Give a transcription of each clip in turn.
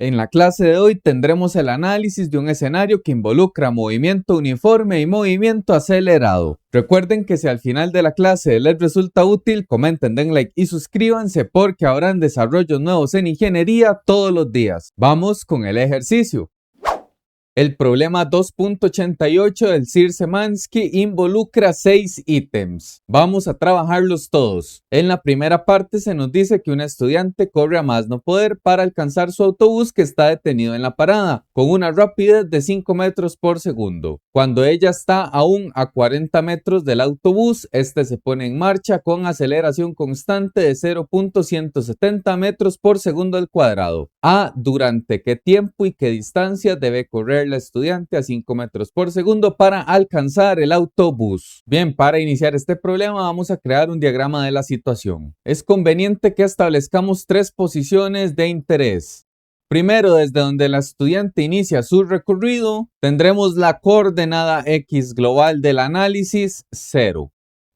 En la clase de hoy tendremos el análisis de un escenario que involucra movimiento uniforme y movimiento acelerado. Recuerden que si al final de la clase les resulta útil, comenten, den like y suscríbanse porque habrán desarrollos nuevos en ingeniería todos los días. Vamos con el ejercicio. El problema 2.88 del Szyr-Szymanski involucra 6 ítems. Vamos a trabajarlos todos. En la primera parte se nos dice que un estudiante corre a más no poder para alcanzar su autobús que está detenido en la parada, con una rapidez de 5 metros por segundo. Cuando ella está aún a 40 metros del autobús, este se pone en marcha con aceleración constante de 0.170 metros por segundo al cuadrado. A. ¿Durante qué tiempo y qué distancia debe correr la estudiante a 5 metros por segundo para alcanzar el autobús? Bien, para iniciar este problema vamos a crear un diagrama de la situación. Es conveniente que establezcamos 3 posiciones de interés. Primero, desde donde la estudiante inicia su recorrido, tendremos la coordenada X global del análisis 0.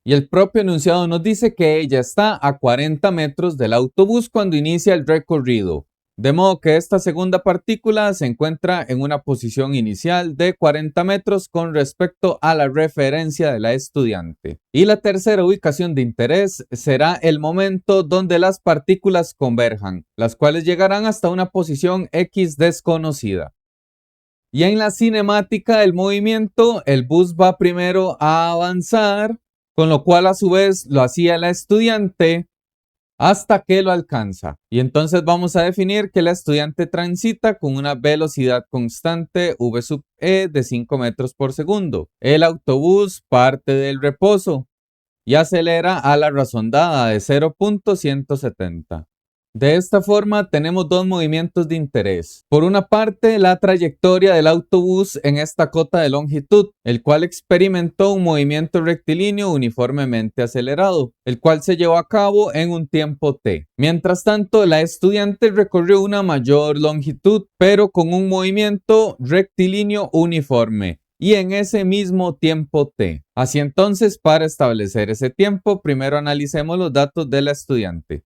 Y el propio enunciado nos dice que ella está a 40 metros del autobús cuando inicia el recorrido. De modo que esta segunda partícula se encuentra en una posición inicial de 40 metros con respecto a la referencia de la estudiante. Y la tercera ubicación de interés será el momento donde las partículas converjan, las cuales llegarán hasta una posición X desconocida. Y en la cinemática del movimiento, el bus va primero a avanzar, con lo cual a su vez lo hacía la estudiante hasta que lo alcanza. Y entonces vamos a definir que la estudiante transita con una velocidad constante v sub e de 5 metros por segundo. El autobús parte del reposo y acelera a la razón dada de 0.170. De esta forma tenemos dos movimientos de interés. Por una parte, la trayectoria del autobús en esta cota de longitud, el cual experimentó un movimiento rectilíneo uniformemente acelerado, el cual se llevó a cabo en un tiempo t. Mientras tanto, la estudiante recorrió una mayor longitud, pero con un movimiento rectilíneo uniforme y en ese mismo tiempo t. Así entonces, para establecer ese tiempo, primero analicemos los datos de la estudiante.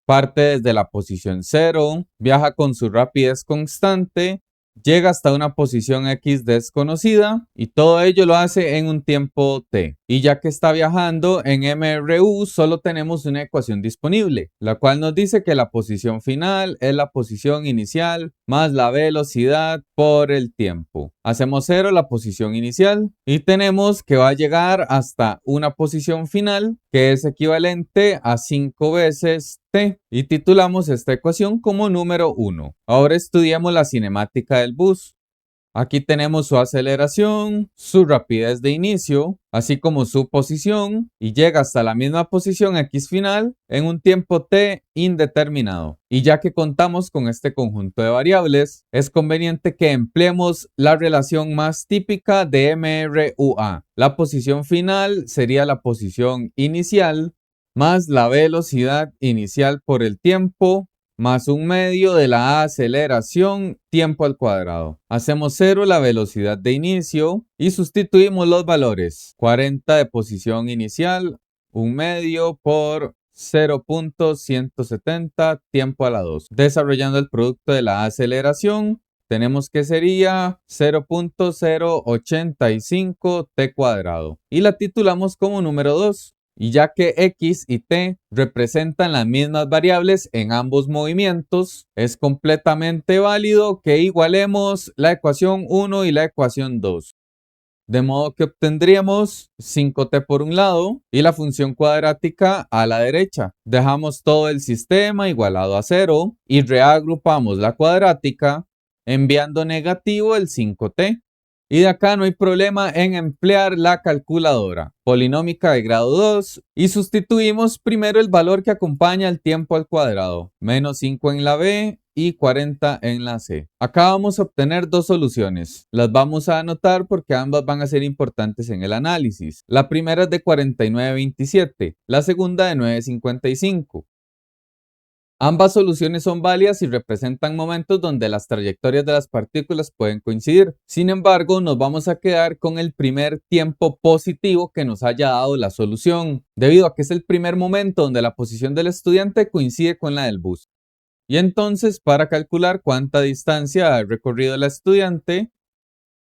Parte desde la posición 0, viaja con su rapidez constante, llega hasta una posición X desconocida y todo ello lo hace en un tiempo t. Y ya que está viajando en MRU, solo tenemos una ecuación disponible, la cual nos dice que la posición final es la posición inicial más la velocidad por el tiempo. Hacemos 0 la posición inicial y tenemos que va a llegar hasta una posición final que es equivalente a 5 veces t y titulamos esta ecuación como número 1. Ahora estudiamos la cinemática del bus. Aquí tenemos su aceleración, su rapidez de inicio, así como su posición, y llega hasta la misma posición X final en un tiempo t indeterminado. Y ya que contamos con este conjunto de variables, es conveniente que empleemos la relación más típica de MRUA. La posición final sería la posición inicial más la velocidad inicial por el tiempo más un medio de la aceleración tiempo al cuadrado. Hacemos 0 la velocidad de inicio y sustituimos los valores. 40 de posición inicial, un medio por 0.170 tiempo a la 2. Desarrollando el producto de la aceleración, tenemos que sería 0.085 t cuadrado. Y la titulamos como número 2. Y ya que X y T representan las mismas variables en ambos movimientos, es completamente válido que igualemos la ecuación 1 y la ecuación 2. De modo que obtendríamos 5t por un lado y la función cuadrática a la derecha. Dejamos todo el sistema igualado a 0 y reagrupamos la cuadrática enviando negativo el 5t. Y de acá no hay problema en emplear la calculadora polinómica de grado 2 y sustituimos primero el valor que acompaña el tiempo al cuadrado, menos 5 en la B y 40 en la C. Acá vamos a obtener dos soluciones. Las vamos a anotar porque ambas van a ser importantes en el análisis. La primera es de 49.27, la segunda de 9.55. Ambas soluciones son válidas y representan momentos donde las trayectorias de las partículas pueden coincidir. Sin embargo, nos vamos a quedar con el primer tiempo positivo que nos haya dado la solución, debido a que es el primer momento donde la posición del estudiante coincide con la del bus. Y entonces, para calcular cuánta distancia ha recorrido el estudiante,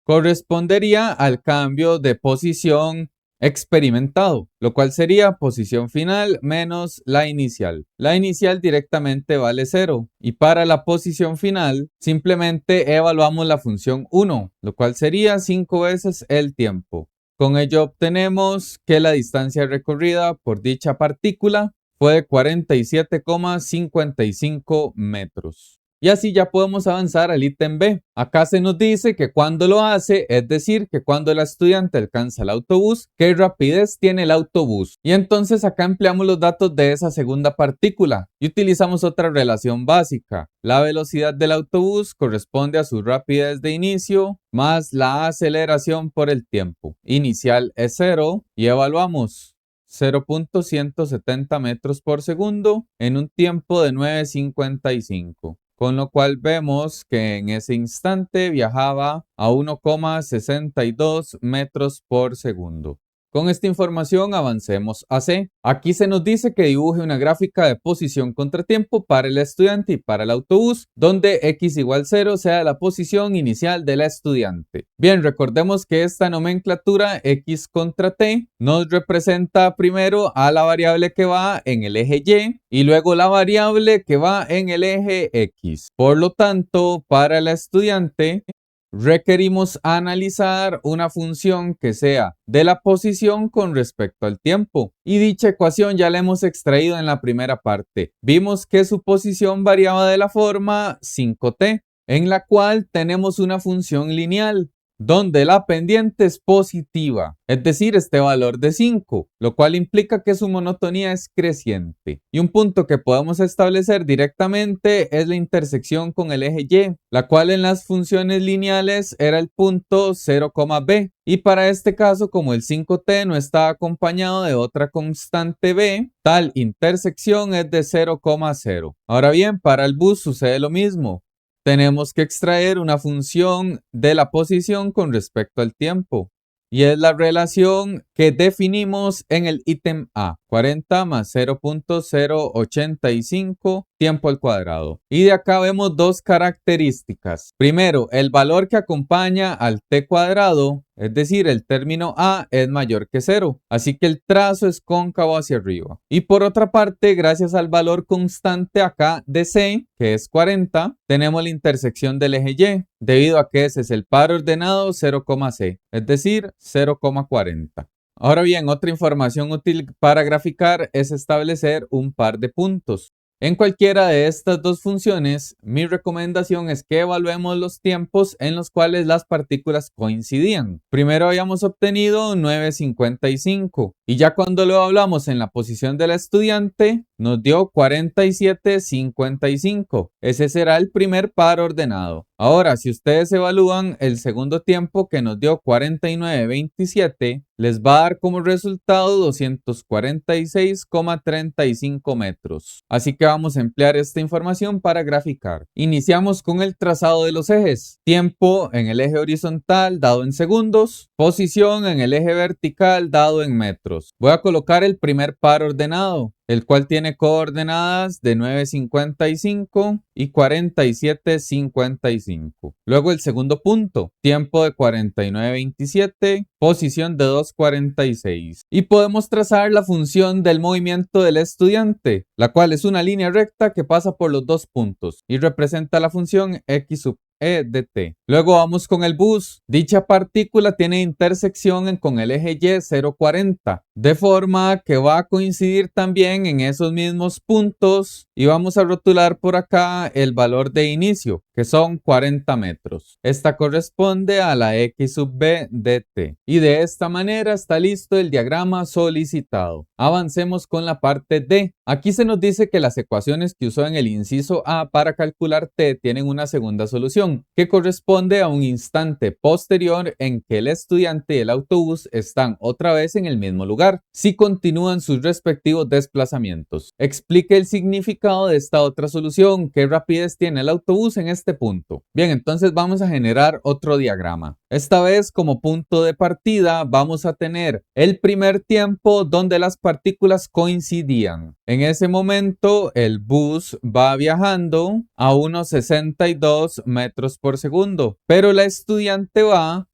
correspondería al cambio de posición experimentado, lo cual sería posición final menos la inicial. La inicial directamente vale 0 y para la posición final simplemente evaluamos la función 1, lo cual sería 5 veces el tiempo. Con ello obtenemos que la distancia recorrida por dicha partícula fue de 47,55 metros. Y así ya podemos avanzar al ítem B. Acá se nos dice que cuando lo hace, es decir, que cuando el estudiante alcanza el autobús, ¿qué rapidez tiene el autobús? Y entonces acá empleamos los datos de esa segunda partícula y utilizamos otra relación básica. La velocidad del autobús corresponde a su rapidez de inicio más la aceleración por el tiempo. Inicial es 0 y evaluamos 0.170 metros por segundo en un tiempo de 9.55. Con lo cual vemos que en ese instante viajaba a 1,62 metros por segundo. Con esta información avancemos a C. Aquí se nos dice que dibuje una gráfica de posición contra tiempo para el estudiante y para el autobús, donde x igual 0 sea la posición inicial del estudiante. Bien, recordemos que esta nomenclatura x contra t nos representa primero a la variable que va en el eje y y luego la variable que va en el eje x. Por lo tanto, para el estudiante requerimos analizar una función que sea de la posición con respecto al tiempo. Y dicha ecuación ya la hemos extraído en la primera parte. Vimos que su posición variaba de la forma 5t, en la cual tenemos una función lineal, donde la pendiente es positiva, es decir, este valor de 5, lo cual implica que su monotonía es creciente. Y un punto que podemos establecer directamente es la intersección con el eje y, la cual en las funciones lineales era el punto 0,b. Y para este caso, como el 5t no está acompañado de otra constante b, tal intersección es de 0,0. Ahora bien, para el bus sucede lo mismo. Tenemos que extraer una función de la posición con respecto al tiempo. Y es la relación que definimos en el ítem A, 40 más 0.085 tiempo al cuadrado. Y de acá vemos dos características. Primero, el valor que acompaña al t cuadrado, es decir, el término A es mayor que 0, así que el trazo es cóncavo hacia arriba. Y por otra parte, gracias al valor constante acá de C, que es 40, tenemos la intersección del eje Y, debido a que ese es el par ordenado 0,C, es decir, 0,40. Ahora bien, otra información útil para graficar es establecer un par de puntos. En cualquiera de estas dos funciones, mi recomendación es que evaluemos los tiempos en los cuales las partículas coincidían. Primero habíamos obtenido 9.55 y ya cuando lo hablamos en la posición del estudiante nos dio 47.55. Ese será el primer par ordenado. Ahora, si ustedes evalúan el segundo tiempo que nos dio 49.27, les va a dar como resultado 246,35 metros. Así que vamos a emplear esta información para graficar. Iniciamos con el trazado de los ejes. Tiempo en el eje horizontal dado en segundos. Posición en el eje vertical dado en metros. Voy a colocar el primer par ordenado, el cual tiene coordenadas de 9.55 y 47.55. Luego el segundo punto, tiempo de 49.27, posición de 2.46. Y podemos trazar la función del movimiento del estudiante, la cual es una línea recta que pasa por los dos puntos y representa la función x sub e de t. Luego vamos con el bus. Dicha partícula tiene intersección con el eje y 0,40, de forma que va a coincidir también en esos mismos puntos y vamos a rotular por acá el valor de inicio, que son 40 metros. Esta corresponde a la x sub b de t. Y de esta manera está listo el diagrama solicitado. Avancemos con la parte D. Aquí se nos dice que las ecuaciones que usó en el inciso A para calcular t tienen una segunda solución, que corresponde a un instante posterior en que el estudiante y el autobús están otra vez en el mismo lugar. lograr si continúan sus respectivos desplazamientos. Explique el significado de esta otra solución. ¿Qué rapidez tiene el autobús en este punto? Bien, entonces vamos a generar otro diagrama. Esta vez como punto de partida vamos a tener el primer tiempo donde las partículas coincidían. En ese momento el bus va viajando a unos 62 metros por segundo, pero la estudiante va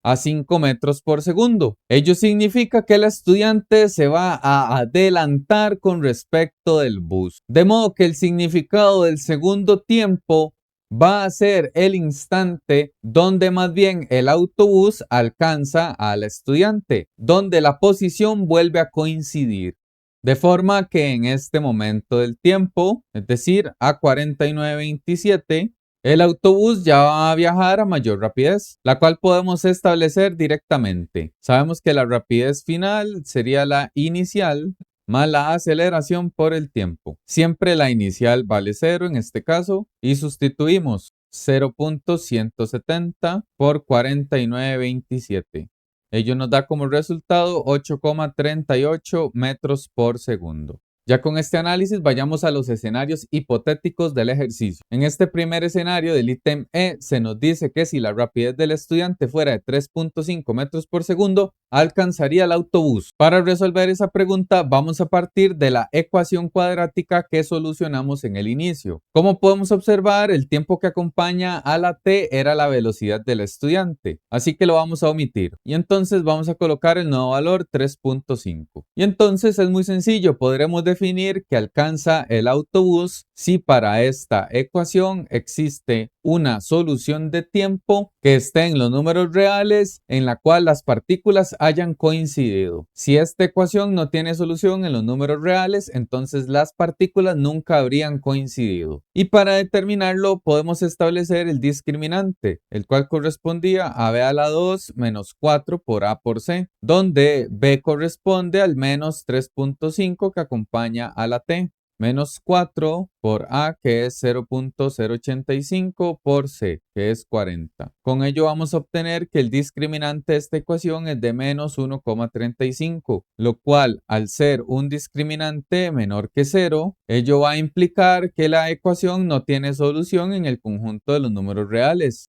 a 5 metros por segundo. Ello significa que el estudiante se va a adelantar con respecto del bus. De modo que el significado del segundo tiempo va a ser el instante donde más bien el autobús alcanza al estudiante, donde la posición vuelve a coincidir. De forma que en este momento del tiempo, es decir, a 49:27, el autobús ya va a viajar a mayor rapidez, la cual podemos establecer directamente. Sabemos que la rapidez final sería la inicial más la aceleración por el tiempo. Siempre la inicial vale 0 en este caso y sustituimos 0.170 por 49:27. Ello nos da como resultado 8,38 metros por segundo. Ya con este análisis vayamos a los escenarios hipotéticos del ejercicio. En este primer escenario del ítem E se nos dice que si la rapidez del estudiante fuera de 3.5 metros por segundo, alcanzaría el autobús. Para resolver esa pregunta vamos a partir de la ecuación cuadrática que solucionamos en el inicio. Como podemos observar, el tiempo que acompaña a la t era la velocidad del estudiante, así que lo vamos a omitir. Y entonces vamos a colocar el nuevo valor 3.5. Y entonces es muy sencillo, podremos definir que alcanza el autobús si para esta ecuación existe una solución de tiempo que esté en los números reales en la cual las partículas hayan coincidido. Si esta ecuación no tiene solución en los números reales, entonces las partículas nunca habrían coincidido. Y para determinarlo podemos establecer el discriminante, el cual correspondía a b a la 2 menos 4 por a por c, donde b corresponde al menos 3.5 que acompaña a la t, menos 4 por A, que es 0.085, por C, que es 40. Con ello vamos a obtener que el discriminante de esta ecuación es de menos 1,35, lo cual, al ser un discriminante menor que 0, ello va a implicar que la ecuación no tiene solución en el conjunto de los números reales.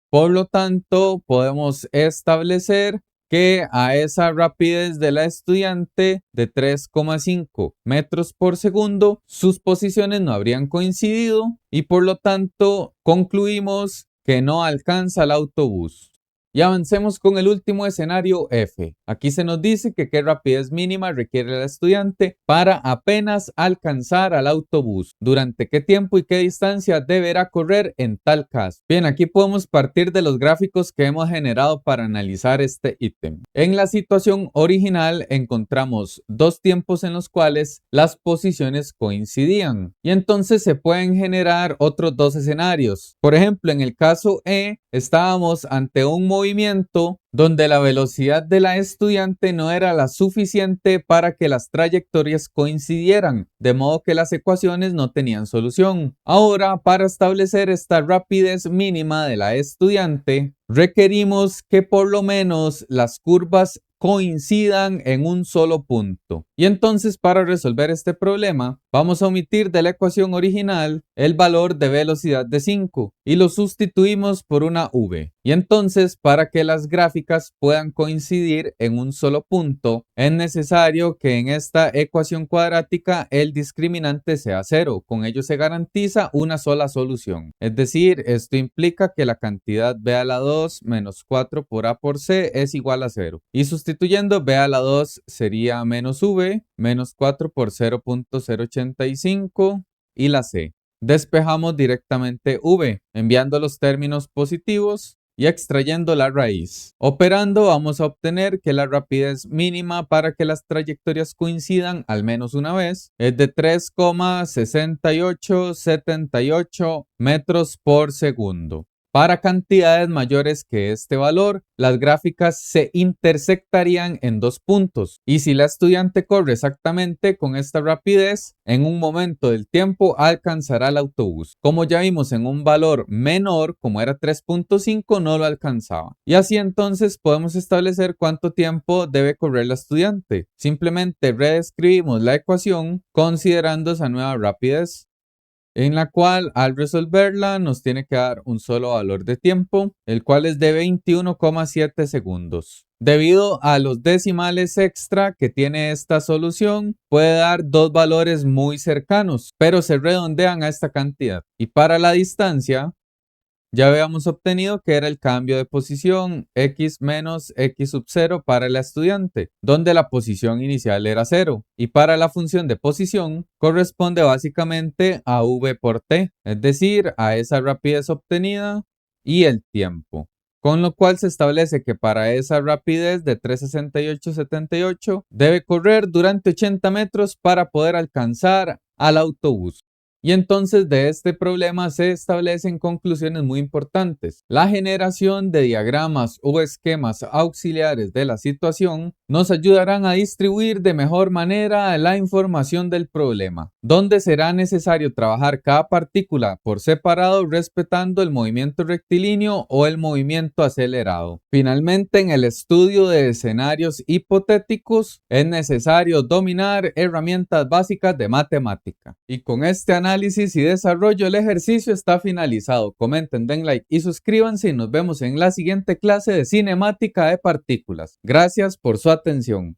Por lo tanto, podemos establecer que a esa rapidez de la estudiante de 3,5 metros por segundo, sus posiciones no habrían coincidido y por lo tanto concluimos que no alcanza el autobús. Y avancemos con el último escenario F. Aquí se nos dice que qué rapidez mínima requiere el estudiante para apenas alcanzar al autobús, durante qué tiempo y qué distancia deberá correr en tal caso. Bien, aquí podemos partir de los gráficos que hemos generado para analizar este ítem. En la situación original encontramos dos tiempos en los cuales las posiciones coincidían y entonces se pueden generar otros dos escenarios. Por ejemplo, en el caso E estábamos ante un movimiento donde la velocidad de la estudiante no era la suficiente para que las trayectorias coincidieran, de modo que las ecuaciones no tenían solución. Ahora, para establecer esta rapidez mínima de la estudiante, requerimos que por lo menos las curvas coincidan en un solo punto. Y entonces para resolver este problema vamos a omitir de la ecuación original el valor de velocidad de 5 y lo sustituimos por una v. Y entonces para que las gráficas puedan coincidir en un solo punto es necesario que en esta ecuación cuadrática el discriminante sea 0. Con ello se garantiza una sola solución. Es decir, esto implica que la cantidad b a la 2 menos 4 por a por c es igual a 0. Y sustituyendo b a la 2 sería menos v menos 4 por 0.085 y la c. Despejamos directamente v, enviando los términos positivos y extrayendo la raíz. Operando vamos a obtener que la rapidez mínima para que las trayectorias coincidan al menos una vez es de 3,6878 metros por segundo. Para cantidades mayores que este valor, las gráficas se intersectarían en dos puntos y si la estudiante corre exactamente con esta rapidez, en un momento del tiempo alcanzará el autobús. Como ya vimos en un valor menor, como era 3.5, no lo alcanzaba. Y así entonces podemos establecer cuánto tiempo debe correr la estudiante. Simplemente reescribimos la ecuación considerando esa nueva rapidez, en la cual al resolverla nos tiene que dar un solo valor de tiempo, el cual es de 21,7 segundos. Debido a los decimales extra que tiene esta solución, puede dar dos valores muy cercanos, pero se redondean a esta cantidad. Y para la distancia, ya habíamos obtenido que era el cambio de posición x menos x sub 0 para el estudiante, donde la posición inicial era 0. Y para la función de posición corresponde básicamente a v por t, es decir, a esa rapidez obtenida y el tiempo. Con lo cual se establece que para esa rapidez de 368,78 debe correr durante 80 metros para poder alcanzar al autobús. Y entonces de este problema se establecen conclusiones muy importantes. La generación de diagramas o esquemas auxiliares de la situación nos ayudarán a distribuir de mejor manera la información del problema, donde será necesario trabajar cada partícula por separado respetando el movimiento rectilíneo o el movimiento acelerado. Finalmente, en el estudio de escenarios hipotéticos es necesario dominar herramientas básicas de matemática. Y con este análisis y desarrollo el ejercicio está finalizado. Comenten, den like y suscríbanse y nos vemos en la siguiente clase de cinemática de partículas. Gracias por su atención.